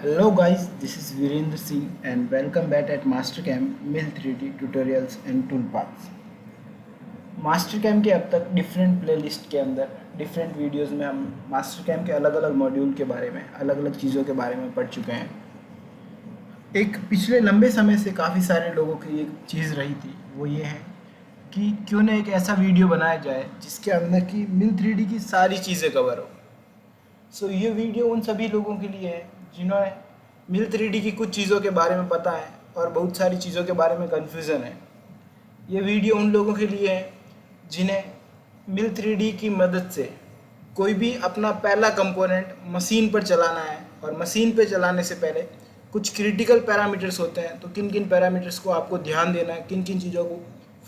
Hello guys, this is Virendra Singh and welcome back at Mastercam Mill 3D Tutorials and Toolpaths। मास्टरकैम के अब तक different playlist के अंदर different videos में हम मास्टरकैम के अलग अलग मॉड्यूल के बारे में अलग अलग चीज़ों के बारे में पढ़ चुके हैं। एक पिछले लंबे समय से काफ़ी सारे लोगों की एक चीज़ रही थी, वो ये है कि क्यों ना एक ऐसा वीडियो बनाया जाए जिसके अंदर की मिल 3D की सारी चीज़ें कवर हो। सो ये वीडियो उन सभी लोगों के लिए है जिन्होंने मिल 3D की कुछ चीज़ों के बारे में पता है और बहुत सारी चीज़ों के बारे में कन्फ्यूज़न है। ये वीडियो उन लोगों के लिए है जिन्हें मिल 3D की मदद से कोई भी अपना पहला कंपोनेंट मशीन पर चलाना है और मशीन पर चलाने से पहले कुछ क्रिटिकल पैरामीटर्स होते हैं, तो किन किन पैरामीटर्स को आपको ध्यान देना है, किन किन चीज़ों को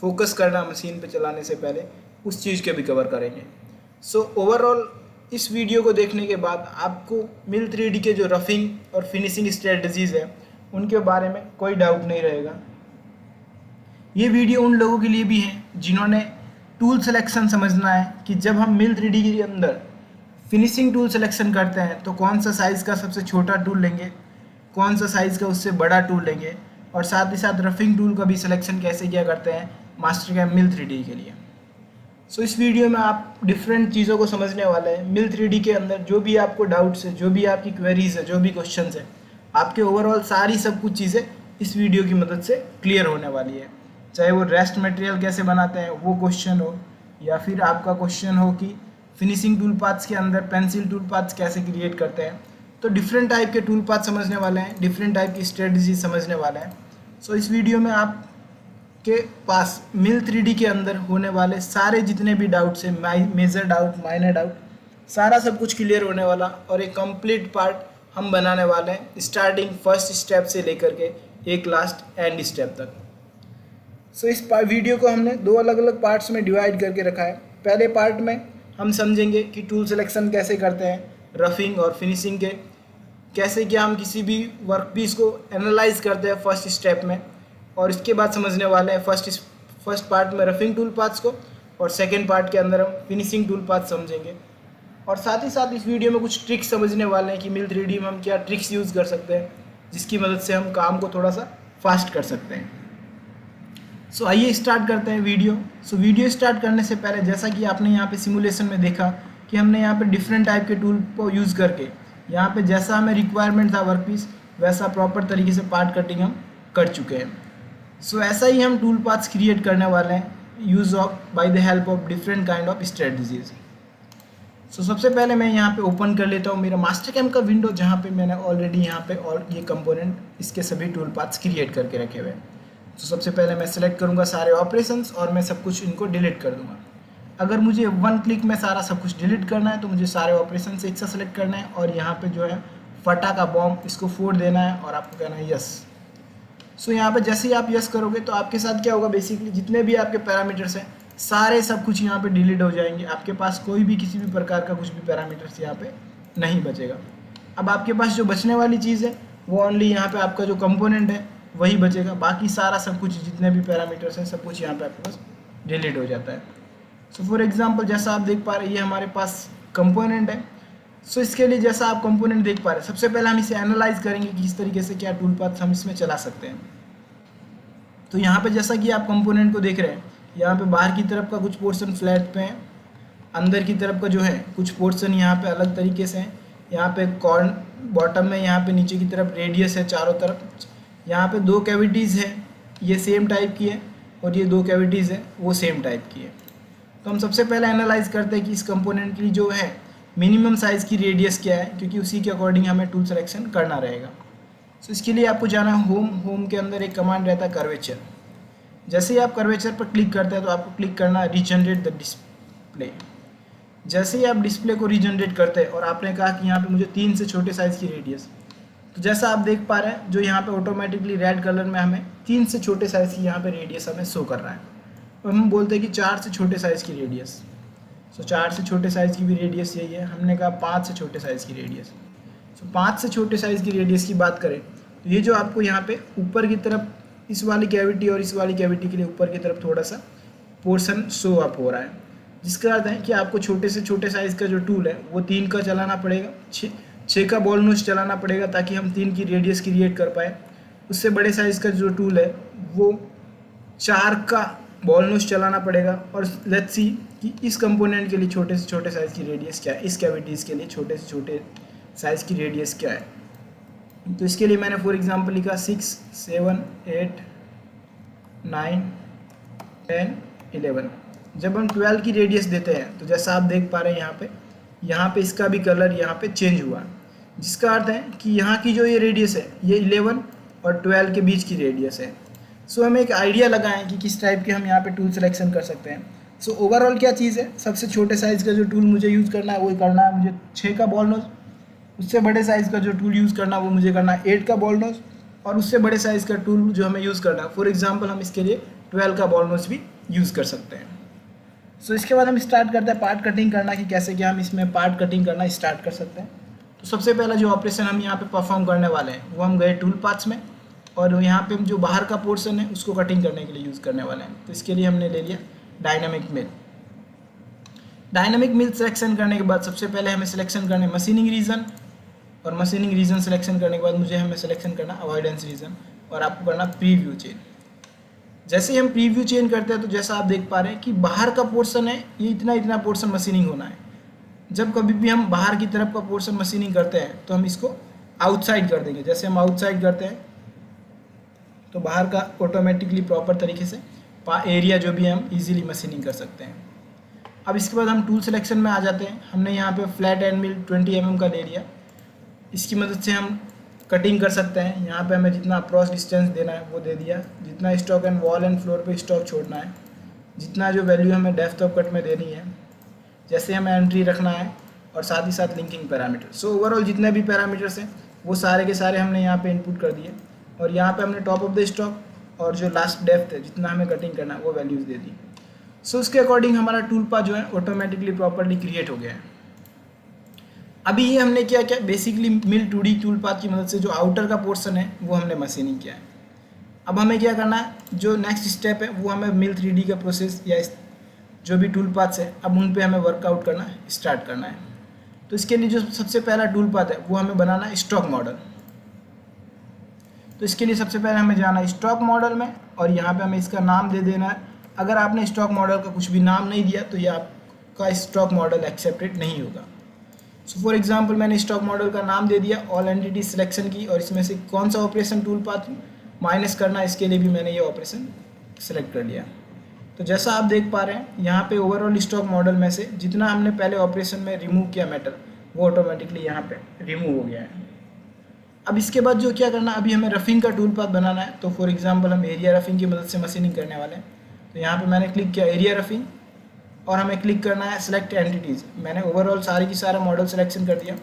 फोकस करना मशीन पर चलाने से पहले, उस चीज़ के भी कवर करेंगे। सो ओवरऑल इस वीडियो को देखने के बाद आपको मिल 3D के जो रफिंग और फिनिशिंग स्ट्रेटजीज़ है उनके बारे में कोई डाउट नहीं रहेगा। ये वीडियो उन लोगों के लिए भी है जिन्होंने टूल सिलेक्शन समझना है कि जब हम मिल 3D के अंदर फिनिशिंग टूल सिलेक्शन करते हैं तो कौन सा साइज़ का सबसे छोटा टूल लेंगे, कौन सा साइज़ का उससे बड़ा टूल लेंगे, और साथ ही साथ रफिंग टूल का भी सिलेक्शन कैसे किया करते हैं मास्टरकैम मिल 3D के लिए। सो इस वीडियो में आप डिफरेंट चीज़ों को समझने वाले हैं। मिल 3D के अंदर जो भी आपको डाउट्स है, जो भी आपकी क्वेरीज है, जो भी क्वेश्चंस है, आपके ओवरऑल सारी सब कुछ चीज़ें इस वीडियो की मदद से क्लियर होने वाली है। चाहे वो रेस्ट मटेरियल कैसे बनाते हैं वो क्वेश्चन हो, या फिर आपका क्वेश्चन हो कि फिनिशिंग टूल पाथ्स के अंदर पेंसिल टूल पाथ्स कैसे क्रिएट करते हैं, तो डिफरेंट टाइप के टूल पाथ समझने वाले हैं, डिफरेंट टाइप की स्ट्रेटजी समझने वाले हैं। सो इस वीडियो में आप के पास मिल 3D के अंदर होने वाले सारे जितने भी डाउट्स हैं, मेजर डाउट, माइनर डाउट, सारा सब कुछ क्लियर होने वाला और एक कंप्लीट पार्ट हम बनाने वाले हैं, स्टार्टिंग फर्स्ट स्टेप से लेकर के एक लास्ट एंड स्टेप तक। सो इस वीडियो को हमने दो अलग अलग पार्ट्स में डिवाइड करके रखा है। पहले पार्ट में हम समझेंगे कि टूल सिलेक्शन कैसे करते हैं, रफिंग और फिनिशिंग के कैसे क्या हम किसी भी वर्कपीस को एनालाइज करते हैं फर्स्ट स्टेप में, और इसके बाद समझने वाले हैं फर्स्ट पार्ट में रफिंग टूल पाथ्स को, और सेकंड पार्ट के अंदर हम फिनिशिंग टूल पाथ समझेंगे। और साथ ही साथ इस वीडियो में कुछ ट्रिक्स समझने वाले हैं कि मिल 3D में हम क्या ट्रिक्स यूज़ कर सकते हैं जिसकी मदद से हम काम को थोड़ा सा फास्ट कर सकते हैं। सो आइए स्टार्ट करते हैं वीडियो। सो वीडियो स्टार्ट करने से पहले जैसा कि आपने यहाँ पे सिमुलेशन में देखा कि हमने यहाँ पे डिफरेंट टाइप के टूल को यूज़ करके यहाँ पे जैसा हमें रिक्वायरमेंट था वर्कपीस वैसा प्रॉपर तरीके से पार्ट कटिंग हम कर चुके हैं। सो ऐसा ही हम टूल पाथ्स क्रिएट करने वाले हैं use of by the help of different kind of strategies. So सबसे पहले मैं यहाँ पे ओपन कर लेता हूँ मेरा मास्टरकैम का विंडो, जहाँ पे मैंने ऑलरेडी यहाँ पे और ये कंपोनेंट इसके सभी टूल पाथ्स क्रिएट करके रखे हुए हैं। तो सबसे पहले मैं सेलेक्ट करूँगा सारे ऑपरेशंस और मैं सब कुछ इनको डिलीट कर दूँगा। अगर मुझे वन क्लिक में सारा सब कुछ डिलीट करना है तो मुझे सारे ऑपरेशन एक साथ सेलेक्ट करना है और यहाँ पे जो है फटा का बॉम्ब इसको फोड़ देना है और आपको कहना है यस। सो यहाँ पे जैसे ही आप यस करोगे तो आपके साथ क्या होगा, बेसिकली जितने भी आपके पैरामीटर्स हैं सारे सब कुछ यहाँ पे डिलीट हो जाएंगे। आपके पास कोई भी किसी भी प्रकार का कुछ भी पैरामीटर्स यहाँ पे नहीं बचेगा। अब आपके पास जो बचने वाली चीज़ है वो ओनली यहाँ पे आपका जो कंपोनेंट है वही बचेगा, बाकी सारा सब कुछ जितने भी पैरामीटर्स हैं सब कुछ यहाँ पे आपके पास डिलीट हो जाता है। सो फॉर एग्जांपल जैसा आप देख पा रहे हैं ये हमारे पास कंपोनेंट है। सो इसके लिए जैसा आप कंपोनेंट देख पा रहे हैं सबसे पहले हम इसे एनालाइज करेंगे कि किस तरीके से क्या टूल पाथ हम इसमें चला सकते हैं। तो यहाँ पे जैसा कि आप कंपोनेंट को देख रहे हैं यहाँ पे बाहर की तरफ का कुछ पोर्शन फ्लैट पे है, अंदर की तरफ का जो है कुछ पोर्शन यहाँ पे अलग तरीके से है। यहाँ पे कॉर्न बॉटम में यहाँ पे नीचे की तरफ रेडियस है चारों तरफ। यहाँ पे दो कैविटीज़ है, ये सेम टाइप की है, और ये दो कैविटीज़ है वो सेम टाइप की है। तो हम सबसे पहले एनालाइज करते हैं कि इस कंपोनेंट की जो है मिनिमम साइज़ की रेडियस क्या है, क्योंकि उसी के अकॉर्डिंग हमें टूल सिलेक्शन करना रहेगा। सो इसके लिए आपको जाना है होम के अंदर एक कमांड रहता है कर्वेचर। जैसे ही आप कर्वेचर पर क्लिक करते हैं तो आपको क्लिक करना है रीजनरेट द डिस्प्ले। जैसे ही आप डिस्प्ले को रीजनरेट करते हैं और आपने कहा कि यहाँ पे मुझे 3 से छोटे साइज़ की रेडियस, तो जैसा आप देख पा रहे हैं जो यहाँ पे ऑटोमेटिकली रेड कलर में हमें 3 से छोटे साइज़ की यहाँ पे रेडियस हमें शो कर रहा है। तो हम बोलते हैं कि 4 से छोटे साइज़ की रेडियस। सो 4 से छोटे साइज़ की भी रेडियस यही है, हमने कहा 5 से छोटे साइज़ की रेडियस। सो 5 से छोटे साइज़ की रेडियस की बात करें तो ये जो आपको यहाँ पे ऊपर की तरफ इस वाली कैविटी और इस वाली कैविटी के लिए ऊपर की तरफ थोड़ा सा पोर्शन शो अप हो रहा है, जिसका अर्थ है कि आपको छोटे से छोटे साइज़ का जो टूल है वो 3 का चलाना पड़ेगा, 6 का बॉल नोज चलाना पड़ेगा ताकि हम 3 की रेडियस क्रिएट कर पाए। उससे बड़े साइज़ का जो टूल है वो 4 का बॉल नोज चलाना पड़ेगा। और लेट्स सी कि इस कंपोनेंट के लिए छोटे से छोटे साइज़ की रेडियस क्या है, इस कैविटीज़ के लिए छोटे से छोटे साइज़ की रेडियस क्या है। तो इसके लिए मैंने फॉर एग्जांपल लिखा 6, 7, 8, 9, 10, 11। जब हम 12 की रेडियस देते हैं तो जैसा आप देख पा रहे हैं यहाँ पे इसका भी कलर यहाँ पे चेंज हुआ, जिसका अर्थ है कि यहाँ की जो ये रेडियस है ये 11 और 12 के बीच की रेडियस है। सो हमें एक आइडिया लगाएं कि किस टाइप के हम यहाँ पे टूल सिलेक्शन कर सकते हैं। सो ओवरऑल क्या चीज़ है, सबसे छोटे साइज़ का जो टूल मुझे यूज़ करना है वो करना है मुझे 6 का बॉल नोज। उससे बड़े साइज़ का जो टूल यूज़ करना है वो मुझे करना है 8 का बॉल नोज। और उससे बड़े साइज़ का टूल जो हमें यूज़ करना है, फॉर एग्जांपल हम इसके लिए 12 का बॉल नोज भी यूज़ कर सकते हैं। सो इसके बाद हम स्टार्ट करते हैं पार्ट कटिंग करना कि कैसे क्या हम इसमें पार्ट कटिंग करना स्टार्ट कर सकते हैं। तो सबसे पहला जो ऑपरेशन हम यहाँ पे परफॉर्म करने वाले हैं वो हम गए टूल पाथ्स में, और यहाँ पे हम जो बाहर का पोर्शन है उसको कटिंग करने के लिए यूज़ करने वाले हैं। तो इसके लिए हमने ले लिया डायनामिक मिल। डायनामिक मिल सिलेक्शन करने के बाद सबसे पहले हमें सिलेक्शन करने मशीनिंग रीजन, और मशीनिंग रीजन सिलेक्शन करने के बाद हमें सिलेक्शन करना अवॉइडेंस रीजन, और आपको करना प्रीव्यू चेन। जैसे ही हम प्रीव्यू चेन करते हैं तो जैसा आप देख पा रहे हैं कि बाहर का पोर्शन है ये इतना पोर्शन मशीनिंग होना है। जब कभी भी हम बाहर की तरफ का पोर्शन मशीनिंग करते हैं तो हम इसको आउटसाइड कर देंगे। जैसे हम आउटसाइड करते हैं तो बाहर का ऑटोमेटिकली प्रॉपर तरीके से एरिया जो भी है हम इजीली मशीनिंग कर सकते हैं। अब इसके बाद हम टूल सिलेक्शन में आ जाते हैं। हमने यहाँ पे फ्लैट एंड मिल 20 mm का ले लिया। इसकी मदद से हम कटिंग कर सकते हैं। यहाँ पे हमें जितना अप्रॉक्स डिस्टेंस देना है वो दे दिया, जितना stock and wall and floor पे स्टॉक छोड़ना है, जितना जो वैल्यू हमें डेप्थ ऑफ कट में देनी है, जैसे हमें एंट्री रखना है, और साथ ही साथ लिंकिंग पैरामीटर। सो ओवरऑल जितने भी पैरामीटर्स हैं वो सारे के सारे हमने यहाँ पे इनपुट कर दिए, और यहाँ पे हमने टॉप ऑफ द स्टॉक और जो लास्ट डेप्थ है जितना हमें कटिंग करना है वो वैल्यूज़ दे दी। सो उसके अकॉर्डिंग हमारा टूल पाथ जो है ऑटोमेटिकली प्रॉपरली क्रिएट हो गया है। अभी ये हमने क्या किया, बेसिकली मिल 2D टूल पाथ की मदद से जो आउटर का पोर्शन है वो हमने मशीनिंग किया है। अब हमें क्या करना है, जो नेक्स्ट स्टेप है वो हमें मिल 3D का प्रोसेस या जो भी टूल पाथ्स है अब उन पे हमें वर्कआउट करना स्टार्ट करना है। तो इसके लिए जो सबसे पहला टूल पाथ है वो हमें बनाना है स्टॉक मॉडल। तो इसके लिए सबसे पहले हमें जाना है स्टॉक मॉडल में, और यहाँ पे हमें इसका नाम दे देना है। अगर आपने स्टॉक मॉडल का कुछ भी नाम नहीं दिया तो ये आपका स्टॉक मॉडल एक्सेप्टेड नहीं होगा। सो फॉर एग्जांपल मैंने स्टॉक मॉडल का नाम दे दिया, ऑल एंटिटी सिलेक्शन की, और इसमें से कौन सा ऑपरेशन टूल पाथ माइनस करना है इसके लिए भी मैंने ये ऑपरेशन सेलेक्ट कर लिया। तो जैसा आप देख पा रहे हैं यहाँ पे ओवरऑल स्टॉक मॉडल में से जितना हमने पहले ऑपरेशन में रिमूव किया मेटल वो ऑटोमेटिकली यहाँ पे रिमूव हो गया है। अब इसके बाद जो क्या करना, अभी हमें रफिंग का टूल पाथ बनाना है। तो फॉर एग्जांपल हम एरिया रफिंग की मदद से मशीनिंग करने वाले हैं। तो यहाँ पे मैंने क्लिक किया एरिया रफिंग, और हमें क्लिक करना है सिलेक्ट एंटिटीज़। मैंने ओवरऑल सारी की सारा मॉडल सिलेक्शन कर दिया।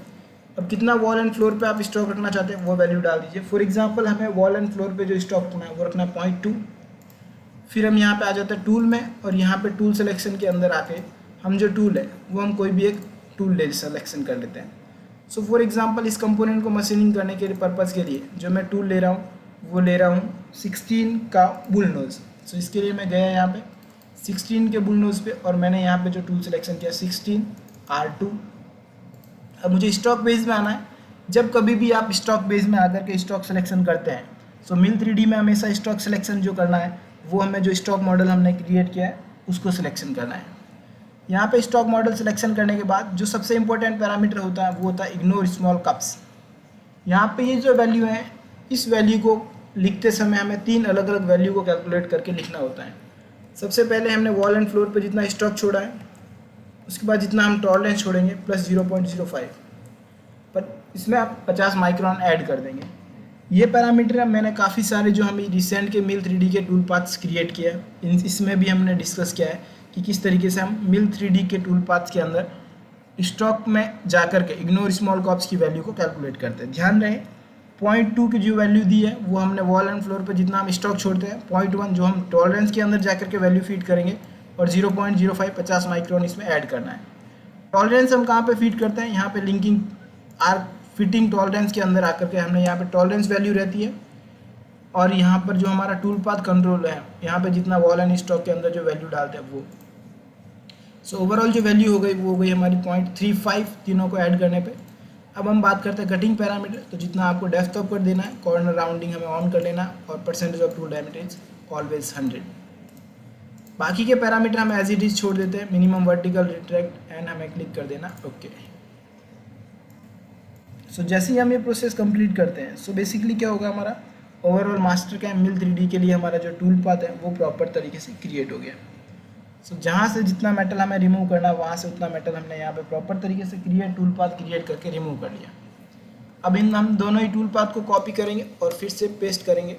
अब कितना वॉल एंड फ्लोर पे आप स्टॉक रखना चाहते हैं वो वैल्यू डाल दीजिए। फॉर एग्जांपल हमें वॉल एंड फ्लोर पे जो स्टॉक रखना है वो रखना है 0.2। फिर हम यहाँ पे आ जाते हैं टूल में, और यहाँ पे टूल सिलेक्शन के अंदर आके हम जो टूल है वो हम कोई भी एक टूल ले सिलेक्शन कर लेते हैं। सो फॉर एग्जांपल इस कंपोनेंट को मशीनिंग करने के पर्पज़ के लिए जो मैं टूल ले रहा हूँ वो ले रहा हूँ 16 का बुल नोज। सो इसके लिए मैं गया यहाँ पे 16 के बुल नोज पे, और मैंने यहाँ पे जो टूल सिलेक्शन किया 16 R2। अब मुझे स्टॉक बेस में आना है। जब कभी भी आप स्टॉक बेस में आकर के स्टॉक सिलेक्शन करते हैं सो मिल 3D में हमेशा स्टॉक सिलेक्शन जो करना है वो हमें जो स्टॉक मॉडल हमने क्रिएट किया है उसको सिलेक्शन करना है। यहाँ पे स्टॉक मॉडल सिलेक्शन करने के बाद जो सबसे इंपॉर्टेंट पैरामीटर होता है वो होता है इग्नोर स्मॉल कप्स। यहाँ पे ये जो वैल्यू है इस वैल्यू को लिखते समय हमें 3 अलग अलग वैल्यू को कैलकुलेट करके लिखना होता है। सबसे पहले हमने वॉल एंड फ्लोर पे जितना स्टॉक छोड़ा है, उसके बाद जितना हम टॉलरेंस छोड़ेंगे प्लस 0.05, पर इसमें आप 50 माइक्रोन ऐड कर देंगे। ये पैरामीटर मैंने काफ़ी सारे जो हम रिसेंट के मिल 3D के टूल पाथ्स क्रिएट किया है इसमें भी हमने डिस्कस किया है कि किस तरीके से हम मिल 3D के टूल पाथ्स के अंदर स्टॉक में जाकर के इग्नोर स्मॉल कॉप्स की वैल्यू को कैलकुलेट करते हैं। ध्यान रहे 0.2 की जो वैल्यू दी है वो हमने वॉल एंड फ्लोर पे जितना हम स्टॉक छोड़ते हैं, 0.1 जो हम टॉलरेंस के अंदर जाकर के वैल्यू फीड करेंगे, और 0.05 50 माइक्रोन इसमें ऐड करना है। टॉलरेंस हम कहाँ पे फीड करते हैं, यहाँ पे लिंकिंग आर फिटिंग टॉलरेंस के अंदर आकर के हमने यहाँ पे टॉलरेंस वैल्यू रहती है, और यहाँ पर जो हमारा टूल पाथ कंट्रोल है यहाँ पे जितना वॉल एंड स्टॉक के अंदर जो वैल्यू डालते हैं वो। सो ओवरऑल जो वैल्यू हो गई वो हो गई हमारी 0.35 तीनों को ऐड करने पे। अब हम बात करते हैं कटिंग पैरामीटर। तो जितना आपको डेप्थ ऑफ कर देना है, कॉर्नर राउंडिंग हमें ऑन कर लेना और percentage of tool diameter is always 100। बाकी के पैरामीटर हम एज इट इज छोड़ देते हैं, मिनिमम वर्टिकल रिट्रैक्ट एंड हमें क्लिक कर देना ओके। सो जैसे ही हम ये प्रोसेस कंप्लीट करते हैं, सो बेसिकली क्या होगा, हमारा ओवरऑल मास्टर कैम मिल 3D के लिए हमारा जो टूल पाथ है वो प्रॉपर तरीके से क्रिएट हो गया। सो जहाँ से जितना मेटल हमें रिमूव करना है वहाँ से उतना मेटल हमने यहाँ पे प्रॉपर तरीके से टूल पाथ क्रिएट करके रिमूव कर लिया। अब इन हम दोनों ही टूल पाथ को कॉपी करेंगे और फिर से पेस्ट करेंगे।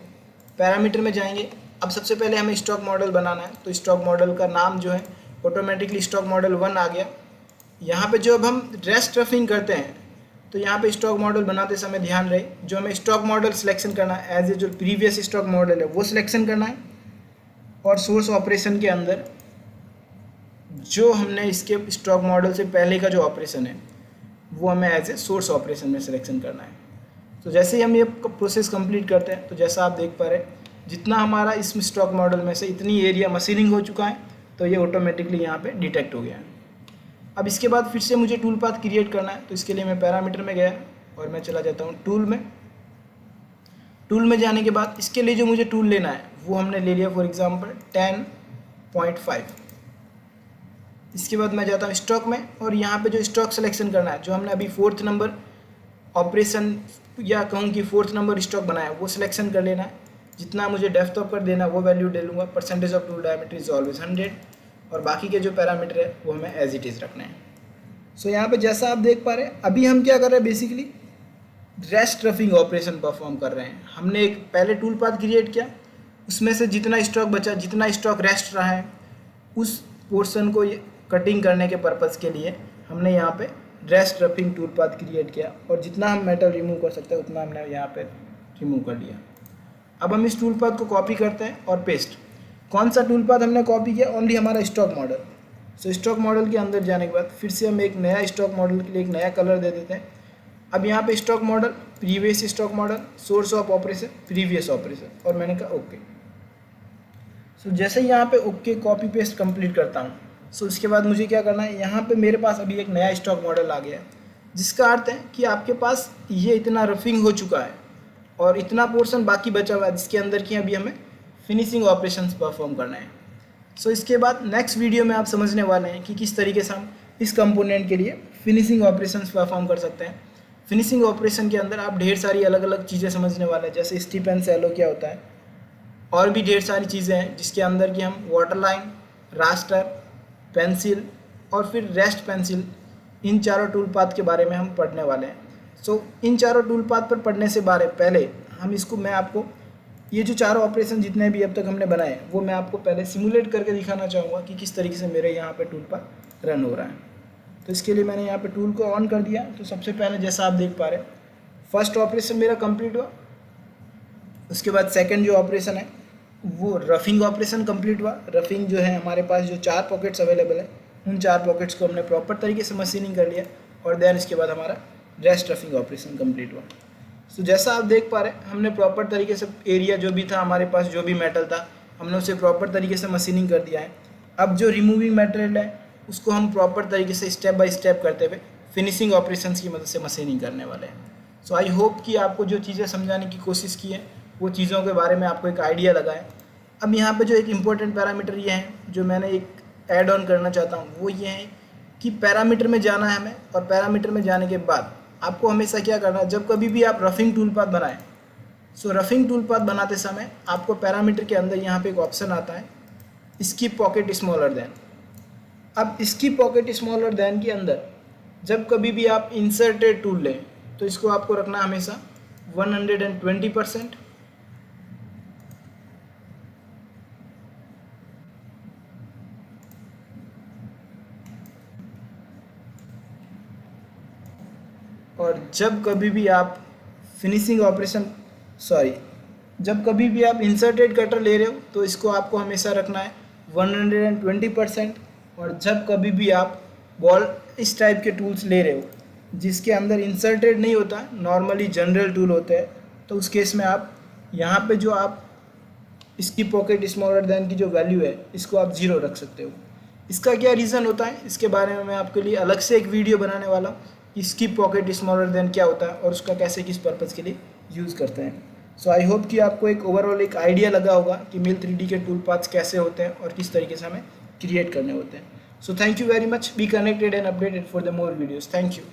पैरामीटर में जाएंगे। अब सबसे पहले हमें स्टॉक मॉडल बनाना है, तो स्टॉक मॉडल का नाम जो है ऑटोमेटिकली स्टॉक मॉडल 1 आ गया। यहाँ पे जो अब हम रेस्ट रफिंग करते हैं, तो यहाँ पे स्टॉक मॉडल बनाते समय ध्यान रहे, जो हमें स्टॉक मॉडल सिलेक्शन करना है एज ए जो प्रीवियस स्टॉक मॉडल है वो सिलेक्शन करना है, और सोर्स ऑपरेशन के अंदर जो हमने इसके स्टॉक मॉडल से पहले का जो ऑपरेशन है वो हमें एज ए सोर्स ऑपरेशन में सिलेक्शन करना है। तो जैसे ही हम ये प्रोसेस कंप्लीट करते हैं, तो जैसा आप देख पा रहे हैं, जितना हमारा इस स्टॉक मॉडल में से इतनी एरिया मशीनिंग हो चुका है, तो ये ऑटोमेटिकली यहाँ पे डिटेक्ट हो गया है। अब इसके बाद फिर से मुझे टूल पाथ क्रिएट करना है, तो इसके लिए मैं पैरामीटर में गया और मैं चला जाता हूँ टूल में। टूल में जाने के बाद इसके लिए जो मुझे टूल लेना है वो हमने ले लिया फॉर एग्जांपल 10.5। इसके बाद मैं जाता हूँ स्टॉक में, और यहाँ पे जो स्टॉक सिलेक्शन करना है, जो हमने अभी 4th नंबर ऑपरेशन या कहूँ कि 4th नंबर स्टॉक बनाया वो सिलेक्शन कर लेना है। जितना मुझे डेप्थ ऑफ कर देना वो वैल्यू ले लूँगा। Percentage of tool diameter is always 100, और बाकी के जो पैरामीटर है वो हमें एज इट इज़ रखना है। सो यहाँ पे जैसा आप देख पा रहे हैं, अभी हम क्या कर रहे हैं, basically rest roughing operation perform कर रहे हैं। हमने एक पहले टूल पाथ क्रिएट किया, उसमें से जितना स्टॉक बचा, जितना स्टॉक रेस्ट रहा है, उस पोर्शन को कटिंग करने के पर्पज़ के लिए हमने यहाँ पे rest roughing tool path create किया, और जितना हम मेटल रिमूव कर सकते हैं उतना हमने यहाँ पे रिमूव कर लिया। अब हम इस टूल पाथ को कॉपी करते हैं और पेस्ट। कौन सा टूल पाथ हमने कॉपी किया, ओनली हमारा स्टॉक मॉडल। सो स्टॉक मॉडल के अंदर जाने के बाद फिर से हम एक नया स्टॉक मॉडल के लिए एक नया कलर दे देते हैं। अब यहाँ पे stock model, previous stock model, source of operation, previous operation, और मैंने कहा ओके। सो जैसे ही यहाँ पे ओके कॉपी पेस्ट कंप्लीट करता हूँ, सो इसके बाद मुझे क्या करना है, यहाँ पे मेरे पास अभी एक नया स्टॉक मॉडल आ गया है, जिसका अर्थ है कि आपके पास ये इतना रफिंग हो चुका है और इतना पोर्शन बाकी बचा हुआ है, जिसके अंदर की अभी हमें फिनिशिंग ऑपरेशंस परफॉर्म करना है। सो इसके बाद नेक्स्ट वीडियो में आप समझने वाले हैं कि किस तरीके से हम इस कंपोनेंट के लिए फिनिशिंग ऑपरेशंस परफॉर्म कर सकते हैं। फिनिशिंग ऑपरेशन के अंदर आप ढेर सारी अलग अलग चीज़ें समझने वाले हैं, जैसे स्टिप एंड सैलो क्या होता है, और भी ढेर सारी चीज़ें हैं जिसके अंदर की हम वाटर लाइन, रास्टर, पेंसिल और फिर रेस्ट पेंसिल, इन चारों टूल पाथ के बारे में हम पढ़ने वाले हैं। सो इन चारों टूल पाथ पर पढ़ने से पहले हम इसको, मैं आपको ये जो चारों ऑपरेशन जितने भी अब तक हमने बनाए वो मैं आपको पहले सिमुलेट करके दिखाना चाहूँगा कि किस तरीके से मेरे यहाँ पे टूल पाथ रन हो रहा है। तो इसके लिए मैंने यहाँ पे टूल को ऑन कर दिया। तो सबसे पहले जैसा आप देख पा रहे हैं, फर्स्ट ऑपरेशन मेरा कंप्लीट हुआ। उसके बाद सेकंड जो ऑपरेशन है वो रफिंग ऑपरेशन कंप्लीट हुआ। रफिंग जो है, हमारे पास जो 4 पॉकेट्स अवेलेबल है, उन 4 पॉकेट्स को हमने प्रॉपर तरीके से मशीनिंग कर लिया, और देन इसके बाद हमारा रेस्ट रफिंग ऑपरेशन कंप्लीट हुआ। सो जैसा आप देख पा रहे हैं, हमने प्रॉपर तरीके से एरिया जो भी था हमारे पास, जो भी मेटल था, हमने उसे प्रॉपर तरीके से मशीनिंग कर दिया है। अब जो रिमूविंग मटेरियल है उसको हम प्रॉपर तरीके से स्टेप बाय स्टेप करते हुए फिनिशिंग ऑपरेशंस की मदद से मशीनिंग करने वाले हैं। सो आई होप कि आपको जो चीज़ें समझाने की कोशिश की है वो चीज़ों के बारे में आपको एक आइडिया लगा है। अब यहाँ पे जो एक इम्पोर्टेंट पैरामीटर ये है जो मैंने एक ऐड ऑन करना चाहता हूँ, वो ये है कि पैरामीटर में जाना है हमें, और पैरामीटर में जाने के बाद आपको हमेशा क्या करना है, जब कभी भी आप रफिंग टूल पाथ बनाएं, सो रफिंग टूल पाथ बनाते समय आपको पैरामीटर के अंदर यहाँ पे एक ऑप्शन आता है, स्किप पॉकेट स्मॉलर देन। अब स्किप पॉकेट स्मॉलर देन के अंदर जब कभी भी आप इंसर्टेड टूल लें, तो इसको आपको रखना हमेशा 120%। और जब कभी भी आप फिनिशिंग ऑपरेशन जब कभी भी आप इंसर्टेड कटर ले रहे हो, तो इसको आपको हमेशा रखना है 120%। और जब कभी भी आप बॉल इस टाइप के टूल्स ले रहे हो जिसके अंदर इंसर्टेड नहीं होता, नॉर्मली जनरल टूल होते हैं, तो उस केस में आप यहाँ पे जो आप इसकी पॉकेट स्मॉलर देन की जो वैल्यू है इसको आप 0 रख सकते हो। इसका क्या रीज़न होता है, इसके बारे में मैं आपके लिए अलग से एक वीडियो बनाने वाला हूँ कि स्किप पॉकेट स्मॉलर देन क्या होता है और उसका कैसे किस पर्पज़ के लिए यूज़ करते हैं। सो आई होप कि आपको एक ओवरऑल एक आइडिया लगा होगा कि मिल 3D के टूल पाथ्स कैसे होते हैं और किस तरीके से हमें क्रिएट करने होते हैं। So thank you very much, be connected and updated for the more videos. Thank you.